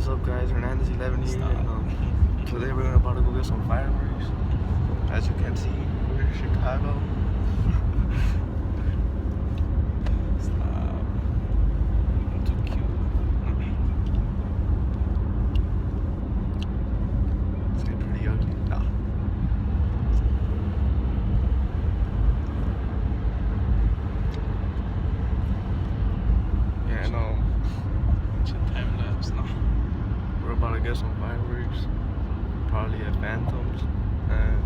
What's up, guys? Hernandez 11 here. And, today we're about to go get some fireworks. As you can see, we're in Chicago. Stop. I'm too cute. It's getting pretty ugly. Nah. Yeah, no. Time lapse now. We're about to get some fireworks. Probably at Phantoms. And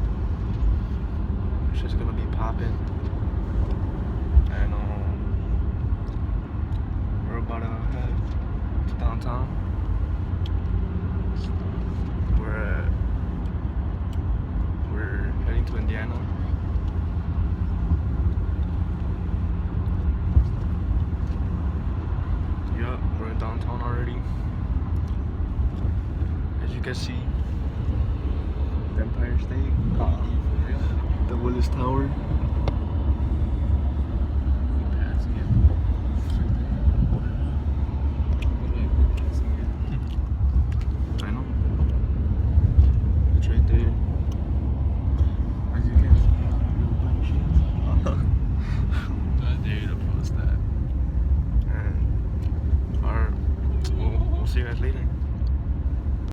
it's just gonna be popping. And we're about to head to downtown. We're heading to Indiana. Yup, we're in downtown already. As you can see, the Empire State, the Willis Tower. I know. It's right there. As you can see, I dare you to post that. and we'll see you guys later.